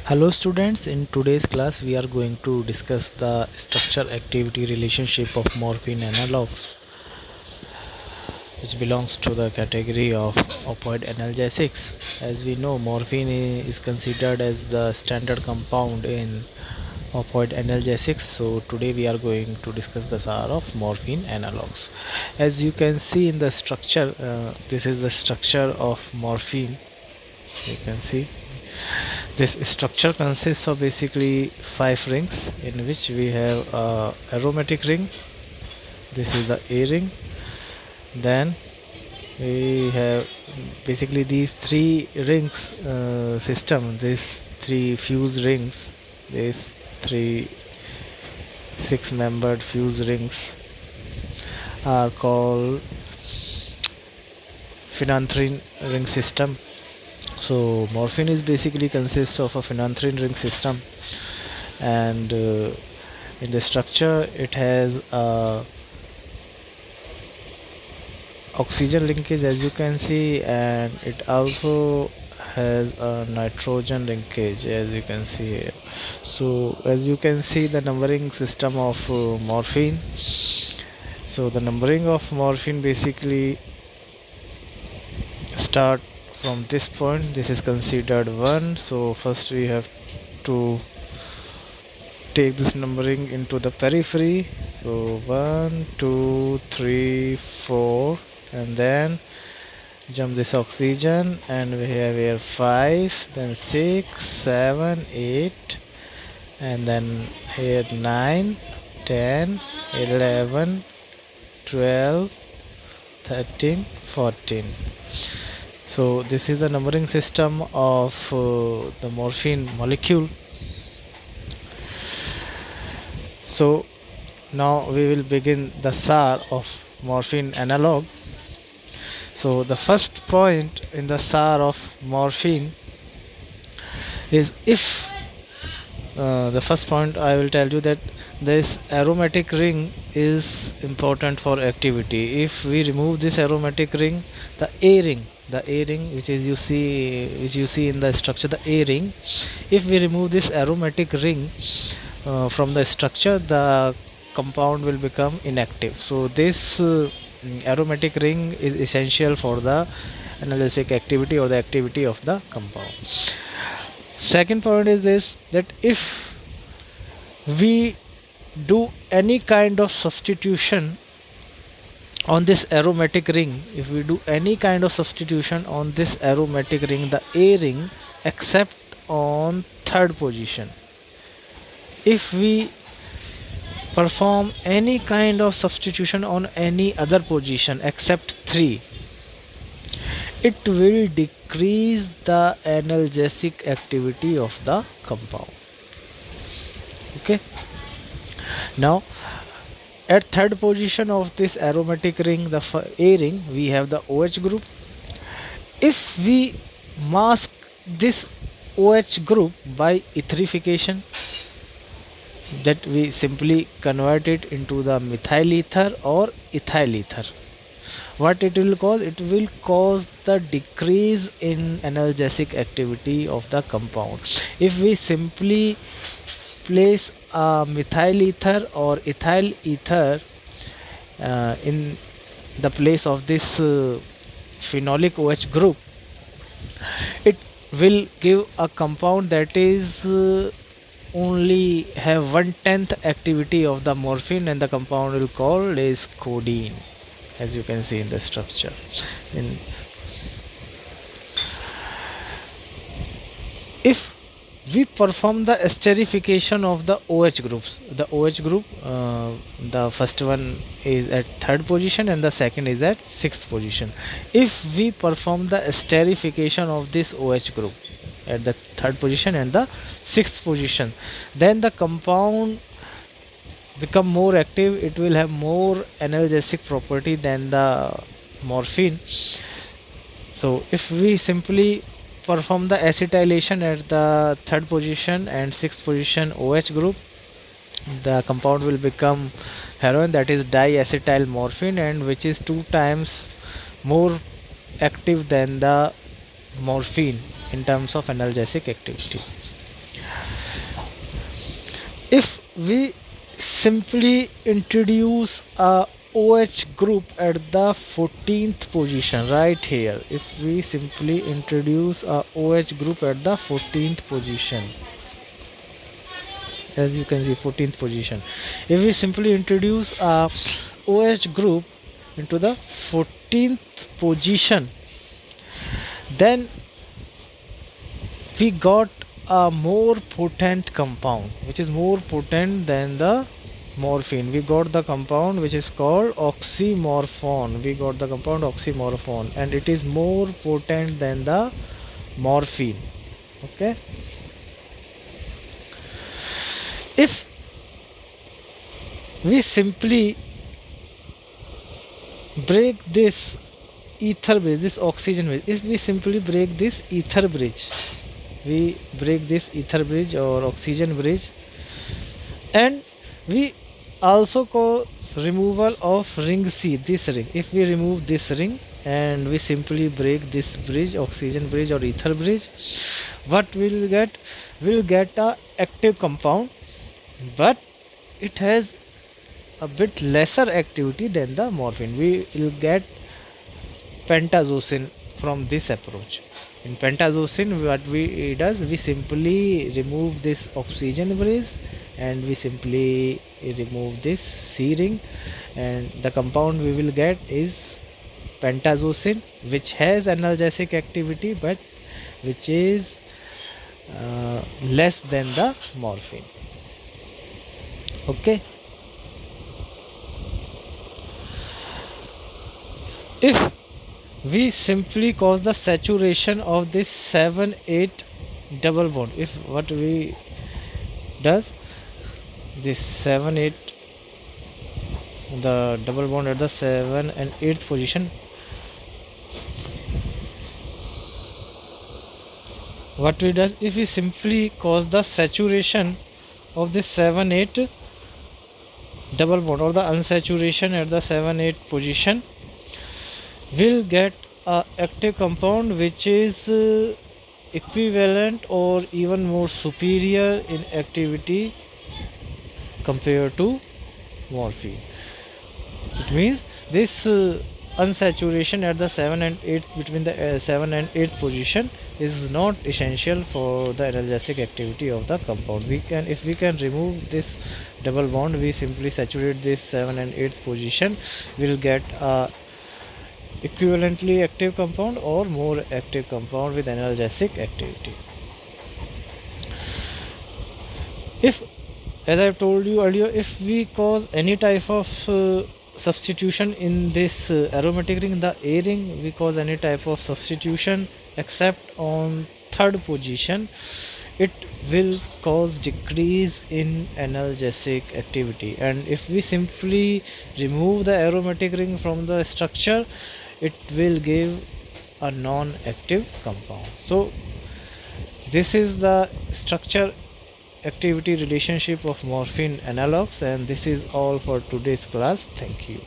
Hello students, in today's class we are going to discuss the structure activity relationship of morphine analogs, which belongs to the category of opioid analgesics. As we know, morphine is considered as the standard compound in opioid analgesics. So today we are going to discuss the SAR of morphine analogs. As you can see in the structure, this is the structure of morphine. You can see this structure consists of basically 5 rings, in which we have a aromatic ring. This is the A ring. Then we have basically these 3 rings system. These 3 fuse rings. These 3 6-membered fuse rings are called phenanthrene ring system. So morphine is basically consists of a phenanthrene ring system, and in the structure it has a oxygen linkage, as you can see, and it also has a nitrogen linkage, as you can see here. So as you can see the numbering system of morphine. So the numbering of morphine basically start from this point. This is considered 1. So first we have to take this numbering into the periphery. So 1 2 3 4, and then jump this oxygen, and we have here 5, then 6 7 8, and then here 9 10 11 12 13 14. So this is the numbering system of the morphine molecule. So now we will begin the SAR of morphine analog. So the first point in the SAR of morphine is, if the first point I will tell you that this aromatic ring is important for activity. If we remove this aromatic ring, the A ring which you see in the structure, the A ring, if we remove this aromatic ring from the structure, the compound will become inactive. So this aromatic ring is essential for the analgesic activity or the activity of the compound. Second point is this, that if we do any kind of substitution on this aromatic ring, the A ring, except on third position, if we perform any kind of substitution on any other position except 3, it will decrease the analgesic activity of the compound. Okay, now at third position of this aromatic ring, the A ring, we have the OH group. If we mask this OH group by etherification, that we simply convert it into the methyl ether or ethyl ether, what it will cause? It will cause the decrease in analgesic activity of the compound. If we simply place a methyl ether or ethyl ether in the place of this phenolic OH group, it will give a compound that is only have 1/10 activity of the morphine, and the compound will called is codeine, as you can see in the structure. If we perform the esterification of the OH groups, the OH group, the first one is at third position and the second is at sixth position. If we perform the esterification of this OH group at the third position and the sixth position, then the compound become more active. It will have more analgesic property than the morphine. So if we simply perform the acetylation at the third position and sixth position OH group, the compound will become heroin, that is diacetyl morphine, and which is 2 times more active than the morphine in terms of analgesic activity. If we simply introduce a OH group at the 14th position right here, if we simply introduce a OH group at the 14th position, as you can see 14th position, if we simply introduce a OH group into the 14th position, then we got a more potent compound which is more potent than the morphine. We got the compound which is called oxymorphone. We got the compound oxymorphone, and it is more potent than the morphine. Okay, if we simply break this ether bridge, this oxygen bridge, if we simply break this ether bridge, we break this ether bridge or oxygen bridge, and we also cause removal of ring C, this ring. If we remove this ring and we simply break this bridge, oxygen bridge or ether bridge, what we'll get, we'll get a active compound, but it has a bit lesser activity than the morphine. We will get pentazocine from this approach. In pentazocine, what we does, we simply remove this oxygen bridge and we simply remove this C ring, and the compound we will get is pentazocine, which has analgesic activity but which is less than the morphine. Okay, if we simply cause the saturation of this 7-8 double bond, if what we does, this 7-8, the double bond at the 7 and 8th position, what we does, if we simply cause the saturation of this 7-8 double bond or the unsaturation at the 7-8 position, we'll get a active compound which is equivalent or even more superior in activity compared to morphine. It means this unsaturation at the 7 and 8, between the 7 and 8th position, is not essential for the analgesic activity of the compound. We can, if we can remove this double bond, we simply saturate this 7 and 8th position, we'll get a equivalently active compound or more active compound with analgesic activity. If, as I've told you earlier, if we cause any type of substitution in this aromatic ring, the A ring, we cause any type of substitution except on 3rd position, it will cause decrease in analgesic activity. And if we simply remove the aromatic ring from the structure, it will give a non-active compound. So this is the structure activity relationship of morphine analogs, and this is all for today's class. Thank you.